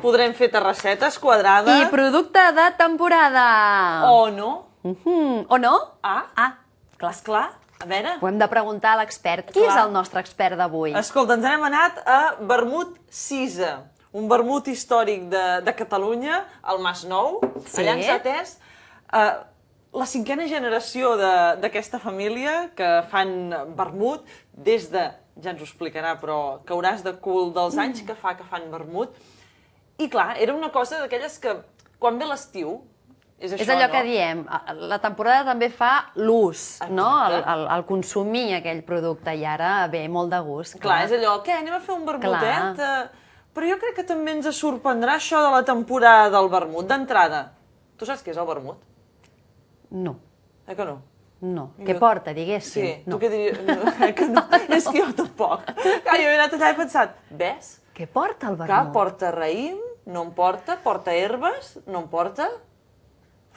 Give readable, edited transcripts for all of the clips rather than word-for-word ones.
podrem fer terrassetes quadrades. I producte de temporada. O no. O no? Clar. Esclar. A veure. Ho hem de preguntar a l'expert. Qui és el nostre expert d'avui? Escolta, ens n'hem anat a vermut Cisa, un vermut històric de Catalunya, al Masnou. Sí. Allà ens ha atès la 5a generació d'aquesta família que fan vermut des de, ja ens ho explicarà, però cauràs de cul dels anys que fan vermut. I clar, era una cosa d'aquelles que quan ve l'estiu, és això, És allò no? que diem, la temporada també fa l'ús, no? El consumir aquell producte, i ara ve molt de gust. Clar, és allò, què, anem a fer un vermutet? Però jo crec que també ens sorprendrà això de la temporada del vermut. D'entrada, tu saps què és el vermut? No. Que no? No. Què porta, diguéssim? Sí, no. tu què diries? Que no, és que jo tampoc. Clar, jo he anat allà i he pensat, ves? Què porta el vermut? Clar, porta raïm, no en porta herbes, no en porta...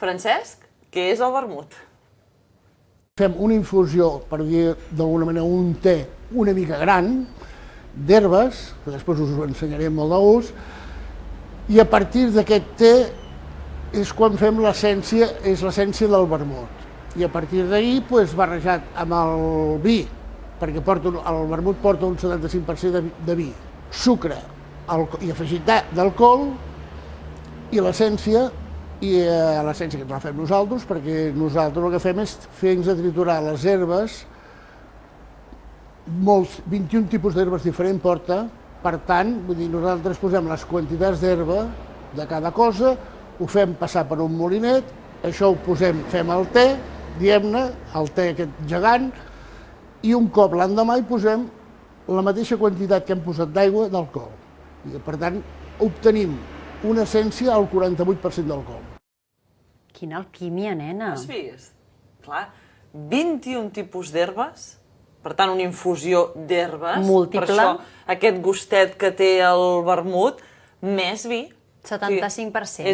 Francesc, què és el vermut? Fem una infusió, per dir d'alguna manera, un te una mica gran, d'herbes, que després us ho ensenyaré molt d'ús, i a partir d'aquest te és quan fem l'essència, és l'essència del vermut. I a partir d'ahir, barrejat amb el vi, perquè el vermut porta un 75% de vi, sucre i afegit d'alcohol, i l'essència, que ens la fem nosaltres, perquè nosaltres el que fem és fer-nos a triturar les herbes, 21 tipus d'herbes diferents porta, per tant, nosaltres posem les quantitats d'herba de cada cosa, ho fem passar per un molinet, això ho posem, fem el te, diem-ne, el te aquest gegant, i un cop l'endemà hi posem la mateixa quantitat que hem posat d'aigua d'alcohol. I per tant, obtenim una essència al 48% d'alcohol. Quina alquímia, nena! Has vist? Clar, 21 tipus d'herbes, per tant, una infusió d'herbes. Múltiple. Per això, aquest gustet que té el vermut, més vi. 75%,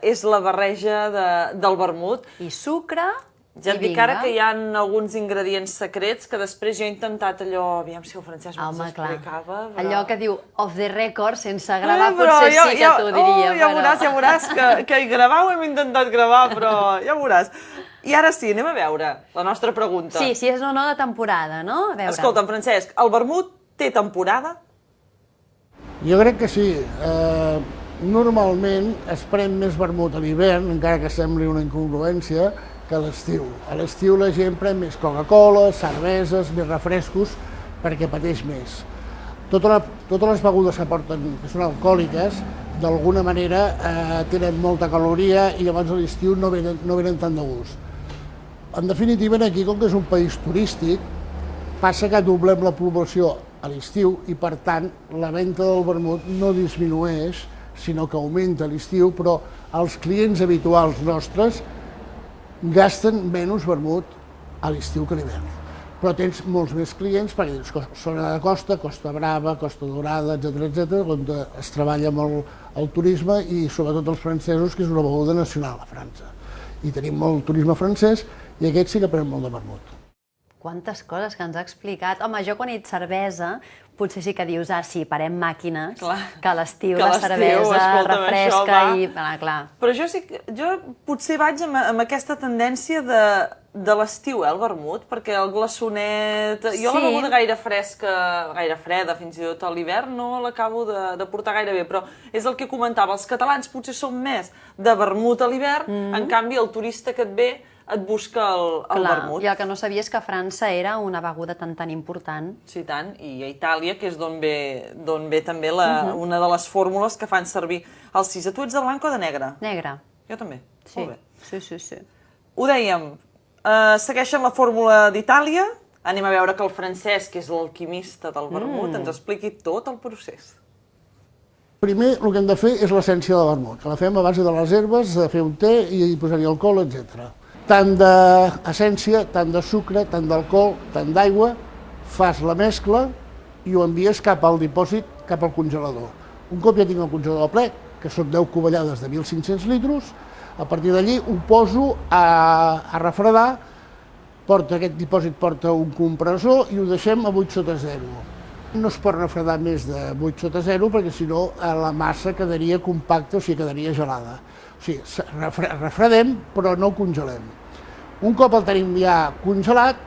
és la barreja del vermut. I sucre. Ja et dic ara que hi ha alguns ingredients secrets que després jo he intentat allò, aviam si el Francesc m'ho explicava. Allò que diu off the record, sense gravar, potser sí que t'ho diria. Ja veuràs que gravar ho hem intentat gravar, però ja veuràs. I ara sí, anem a veure la nostra pregunta. Sí, si és o no de temporada, no? A veure. Escolta'm, Francesc, el vermut té temporada? Jo crec que sí. Normalment es pren més vermut a l'hivern, encara que sembli una incongruència, que a l'estiu. A l'estiu la gent pren més Coca-Cola, cerveses, més refrescos, perquè pateix més. Totes les begudes que porten, que són alcohòliques, d'alguna manera tenen molta caloria i llavors a l'estiu no venen tant de gust. En definitiva, aquí, com que és un país turístic, passa que doblem la població a l'estiu i, per tant, la venda del vermut no disminueix, sinó que augmenta a l'estiu, però els clients habituals nostres gasten menys vermut a l'estiu que a l'hivern. Però tens molts més clients, perquè tens zona de costa, Costa Brava, Costa Dorada, etc., on es treballa molt el turisme i sobretot els francesos, que és una beguda nacional a França. I tenim molt turisme francès i aquests sí que prenen molt de vermut. Quantes coses que ens ha explicat. Home, jo quan he dit cervesa, potser sí que dius, sí, parem màquines, que a l'estiu la cervesa refresca i... clar. Però jo potser vaig amb aquesta tendència de l'estiu, el vermut, perquè el glaçonet... Jo la beguda gaire fresca, gaire freda, fins i tot a l'hivern, no l'acabo de portar gaire bé, però és el que comentava, els catalans potser són més de vermut a l'hivern, en canvi el turista que et ve et busca el vermut. I el que no sabia és que a França era una beguda tan important. Sí, tant. I a Itàlia, que és d'on ve també una de les fórmules que fan servir el Cisa. Tu ets de blanc o de negre? Negre. Jo també. Sí. Molt bé. Sí. Ho dèiem, segueixen la fórmula d'Itàlia. Anem a veure que el Francesc, que és l'alquimista del vermut, ens expliqui tot el procés. Primer, el que hem de fer és l'essència del vermut, que la fem a base de les herbes, de fer un te i posar-hi alcohol, etc. Tant d'essència, tant de sucre, tant d'alcohol, tant d'aigua, fas la mescla i ho envies cap al dipòsit, cap al congelador. Un cop ja tinc el congelador ple, que són 10 cubellades de 1.500 litres, a partir d'allí ho poso a refredar, aquest dipòsit porta un compressor i ho deixem a 8 sota 0. No es pot refredar més de 8 sota 0 perquè si no la massa quedaria compacta, o sigui, quedaria gelada. O sigui, refredem però no congelem. Un cop el tenim ja congelat,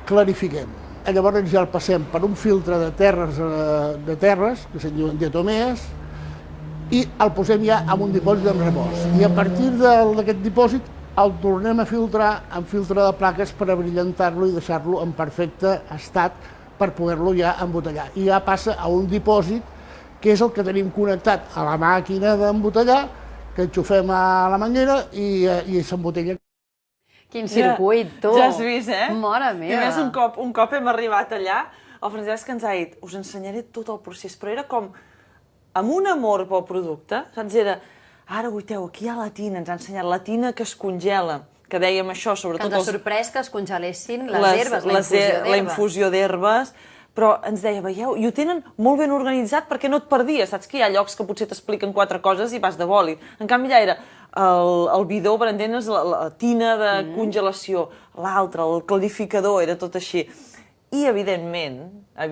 clarifiquem. Llavors ja el passem per un filtre de terres que se'n diuen diatomees, i el posem ja en un dipòsit en repòs. I a partir d'aquest dipòsit el tornem a filtrar amb filtre de plaques per abrillantar-lo i deixar-lo en perfecte estat per poder-lo ja embotellar. I ja passa a un dipòsit, que és el que tenim connectat a la màquina d'embotellar, que enxufem a la manguera i s'embotella. Quin circuit, tu! Ja has vist, eh? Mare meva! I a més, un cop hem arribat allà, el Francesc ens ha dit, us ensenyaré tot el procés, però era com amb un amor pel producte, saps? Era, ara, guaiteu, aquí hi ha la tina, ens ha ensenyat la tina que es congela, que dèiem això, sobretot... Que ens ha sorprès que es congelessin les herbes, la infusió d'herbes, però ens deia, veieu, i ho tenen molt ben organitzat perquè no et perdies, saps que hi ha llocs que potser t'expliquen 4 coses i vas de bòlit. En canvi, allà era el bidó, per entendre's, la tina de congelació, l'altre, el clarificador, era tot així. I, evidentment, a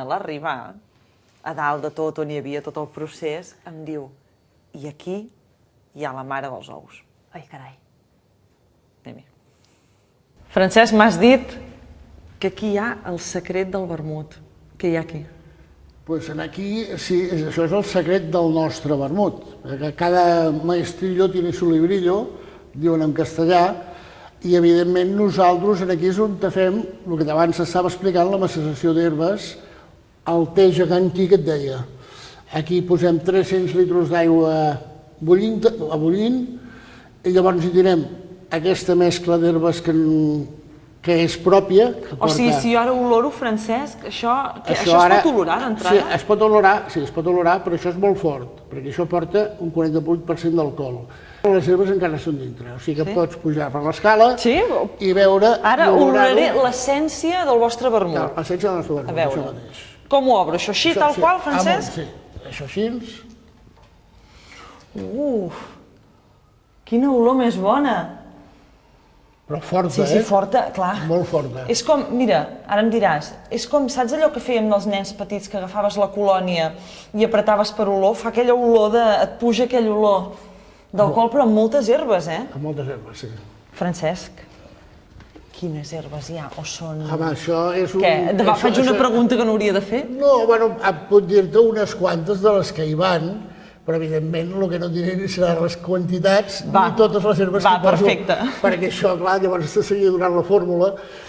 l'arribar, a dalt de tot, on hi havia tot el procés, em diu, i aquí hi ha la mare dels ous. Ai, carai. Anem-hi. Francesc, m'has dit que aquí hi ha el secret del vermut. Què hi ha aquí? Doncs aquí, sí, això és el secret del nostre vermut. Cada maestrillo tiene su librillo, diuen en castellà, i evidentment nosaltres aquí és on fem el que abans s'estava explicant, la maceració d'herbes, el te gegantí que et deia. Aquí posem 300 litres d'aigua bullint i llavors hi tirem aquesta mescla d'herbes que és pròpia. O sigui, si jo ara oloro, Francesc, això es pot olorar d'entrada? Sí, es pot olorar, però això és molt fort, perquè això porta un 48% d'alcohol. Les herbes encara són dintre, o sigui que pots pujar per l'escala i veure... Ara oloraré l'essència del vostre vermut. L'essència del nostre vermut, això mateix. Com ho obro? Això així, tal qual, Francesc? Sí, això així. Quina olor més bona! Però forta, Sí, forta, clar. Molt forta. És com, mira, ara em diràs, és com, saps allò que fèiem dels nens petits, que agafaves la colònia i apretaves per olor? Fa aquella olor et puja aquell olor d'alcohol, però amb moltes herbes, eh? Amb moltes herbes, sí. Francesc, quines herbes hi ha? O són... Home, això és un... Què? Demà faig una pregunta que no hauria de fer? No, bueno, puc dir-te unes quantes de les que hi van, però evidentment el que no diré seran les quantitats ni totes les herbes que poso. Perfecte. Perquè això, clar, llavors has de seguir donant la fórmula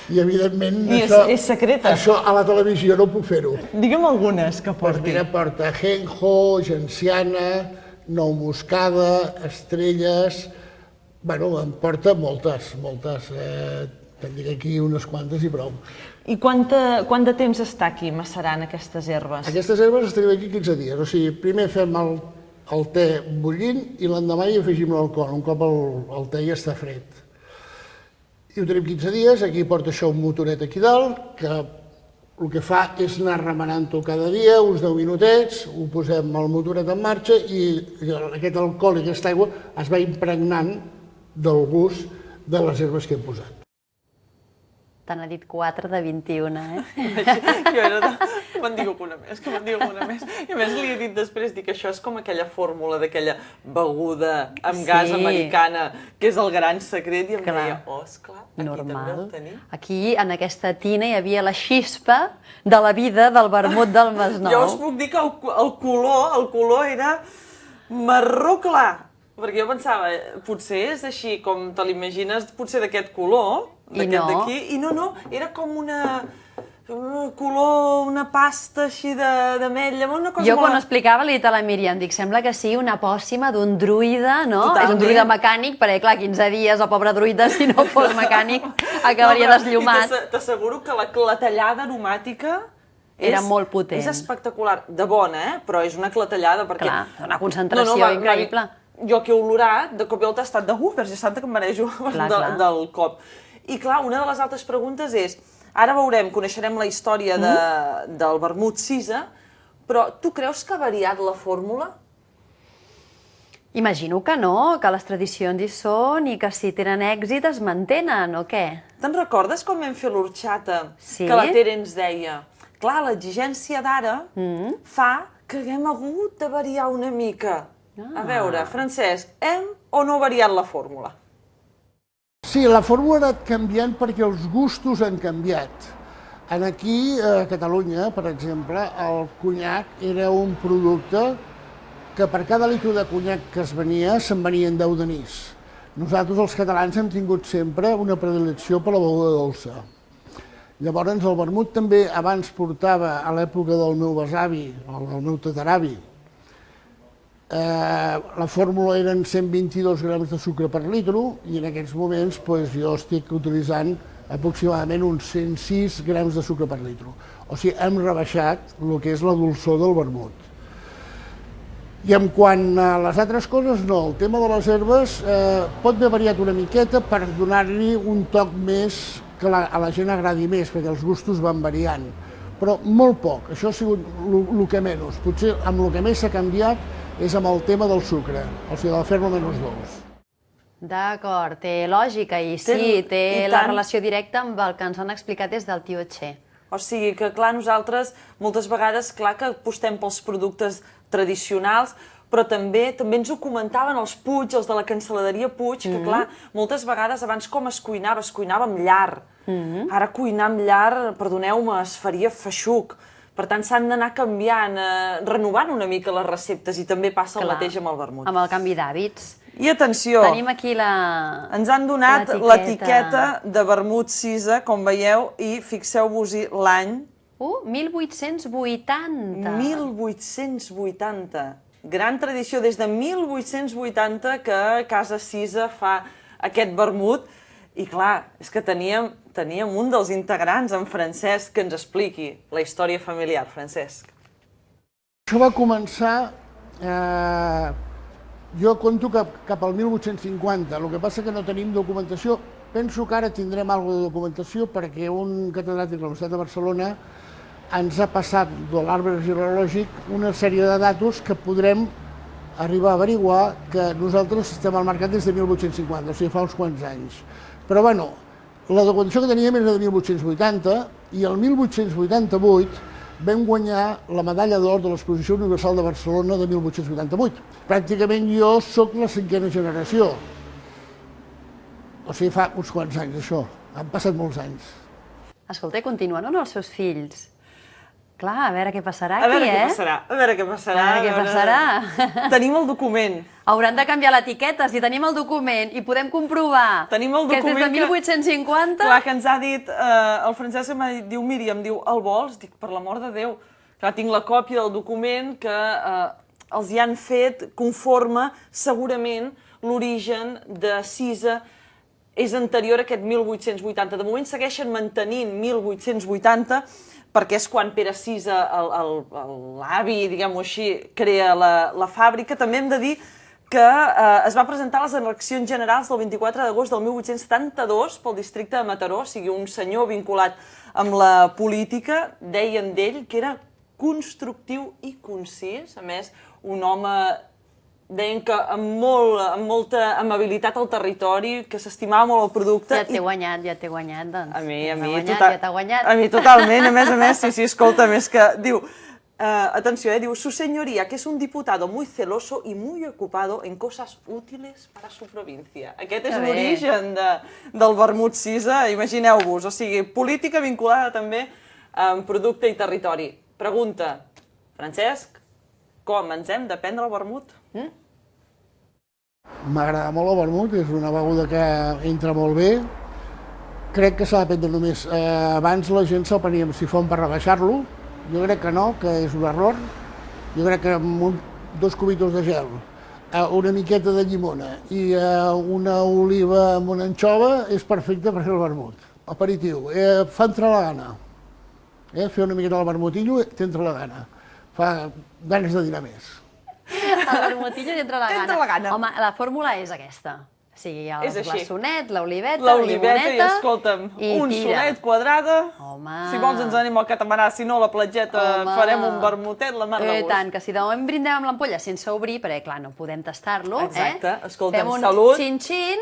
i evidentment és secreta. Això a la televisió no puc fer-ho. Digue'm algunes que porti. Doncs mira, porta ajenjo, genciana, nou moscada, estrelles... Bueno, em porta moltes. Te'n dic aquí unes quantes i prou. I quant de temps està aquí macerant aquestes herbes? Aquestes herbes estaran aquí 15 dies. O sigui, primer fem el te bullint i l'endemà hi afegim l'alcohol, un cop el te ja està fred. I ho tenim 15 dies, aquí porta això un motoret aquí dalt, que el que fa és anar remenant-ho cada dia, uns 10 minutets, ho posem el motoret en marxa i aquest alcohol i aquesta aigua es va impregnant del gust de les herbes que hem posat. Te n'ha dit 4 de 21, eh? Jo era de... Me'n diu una més, I a més li he dit després, dic, això és com aquella fórmula d'aquella beguda amb gas americana, que és el gran secret, i em deia, esclar, aquí també el tenim. Aquí, en aquesta tina, hi havia la xispa de la vida del vermut del Masnou. Jo us puc dir que el color era marró clar, perquè jo pensava, potser és així com te l'imagines, potser d'aquest color, d'aquest d'aquí, i no, era com una color, una pasta així d'ametlla, una cosa molt... Jo quan ho explicava li he dit a la Míriam, dic, sembla que sigui una pòssima d'un druida, no? És un druida mecànic, perquè clar, 15 dies el pobre druida, si no fos mecànic, acabaria desllumat. T'asseguro que la tallada aromàtica era molt potent. És espectacular, de bona, però és una clatellada, perquè... Clar, una concentració increïble. Jo que he olorat, de cop i volta he estat de Verge Santa, que em marejo del cop. I clar, una de les altres preguntes és, ara coneixerem la història del vermut Cisa, però tu creus que ha variat la fórmula? Imagino que no, que les tradicions hi són i que si tenen èxit es mantenen, o què? Te'n recordes quan vam fer l'orxata? Que la Tere ens deia clar, l'exigència d'ara fa que haguem hagut de variar una mica. A veure, Francesc, hem o no variat la fórmula? Sí, la fórmula ha anat canviant perquè els gustos han canviat. Aquí, a Catalunya, per exemple, el conyac era un producte que per cada litre de conyac que es venia, se'n venien 10 d'anís. Nosaltres, els catalans, hem tingut sempre una predilecció per la beguda dolça. Llavors, el vermut també abans portava, a l'època del meu besavi, o del meu tataravi, la fórmula eren 122 grams de sucre per litre i en aquests moments jo estic utilitzant aproximadament uns 106 grams de sucre per litre. O sigui, hem rebaixat el que és la dolçor del vermut. I en quant a les altres coses, no. El tema de les herbes pot haver variat una miqueta per donar-li un toc més que a la gent agradi més, perquè els gustos van variant. Però molt poc, això ha sigut el que menys. Potser amb el que més s'ha canviat és amb el tema del sucre, o sigui, de fer-lo menys dolç. D'acord, té lògica i sí, té la relació directa amb el que ens han explicat des del tio Txé. O sigui que, clar, nosaltres moltes vegades, clar que apostem pels productes tradicionals, però també ens ho comentaven els Puig, els de la cancel·laderia Puig, que, clar, moltes vegades abans com es cuinava amb llar. Ara cuinar amb llar, perdoneu-me, es faria feixuc. Per tant, s'han d'anar canviant, renovant una mica les receptes i també passa el mateix amb el vermut. Amb el canvi d'hàbits. I atenció, tenim aquí ens han donat l'etiqueta de vermut Cisa, com veieu, i fixeu-vos-hi l'any. 1880. 1880. Gran tradició, des de 1880 que Casa Cisa fa aquest vermut. I clar, és que teníem un dels integrants, en Francesc, que ens expliqui la història familiar. Francesc. Això va començar, jo conto cap al 1850, el que passa que no tenim documentació. Penso que ara tindrem alguna de documentació perquè un catedràtic de la Universitat de Barcelona ens ha passat de l'arbre genealògic una sèrie de datos que podrem arribar a averiguar que nosaltres estem al mercat des de 1850, o sigui, fa uns quants anys. Però, bueno, la documentació que teníem era de 1880 i el 1888 vam guanyar la medalla d'or de l'Exposició Universal de Barcelona de 1888. Pràcticament jo sóc la 5a generació. O sigui, fa uns quants anys, això. Han passat molts anys. Escolta, i continuen o no els seus fills? Clar, a veure què passarà aquí, A veure què passarà. Tenim el document. Hauran de canviar l'etiqueta, si tenim el document i podem comprovar que és des de 1850... Clar, que ens ha dit, el Francesc m'ha dit, diu, Míriam, diu, el vols? Dic, per l'amor de Déu. Clar, tinc la còpia del document que els hi han fet conforme, segurament, l'origen de Cisa és anterior a aquest 1880. De moment segueixen mantenint 1880, perquè és quan Pere Cisa, l'avi, diguem-ho així, crea la fàbrica. També hem de dir que es va presentar a les eleccions generals del 24 d'agost del 1872 pel districte de Mataró, o sigui, un senyor vinculat amb la política, deien d'ell que era constructiu i concís, a més, un home, deien que amb molta amabilitat al territori, que s'estimava molt el producte. Ja t'he guanyat, doncs. A mi, ja t'ha guanyat. A mi totalment, a més, sí, escolta, més que diu, atenció, diu, su señoría, que es un diputado muy celoso y muy ocupado en cosas útiles para su provincia. Aquest és l'origen del vermut Cisa, imagineu-vos, o sigui, política vinculada també amb producte i territori. Pregunta, Francesc, com ens hem de prendre el vermut? M'agrada molt el vermut, és una beguda que entra molt bé. Crec que s'ha de prendre només. Abans la gent se'l prenia amb sifon per rebaixar-lo. Jo crec que no, que és un error. Jo crec que amb 2 cubitos de gel, una miqueta de llimona i una oliva amb una anxova és perfecte per fer el vermut. Aperitiu, fa entrar la gana. Fer una miqueta del vermutillo t'entra la gana. Fa ganes de dinar més. El vermutillo t'entra la gana. Home, la fórmula és aquesta. O sigui, el glaçonet, l'oliveta, la limoneta i, escolta'm, un solet quadrada. Home. Si vols ens anem al catamarà, si no a la platgeta farem un vermutet, la mar de gust. I tant, que si de moment brindem amb l'ampolla sense obrir, perquè clar, no podem tastar-lo. Exacte, escolta'm, salut. Fem un xin-xin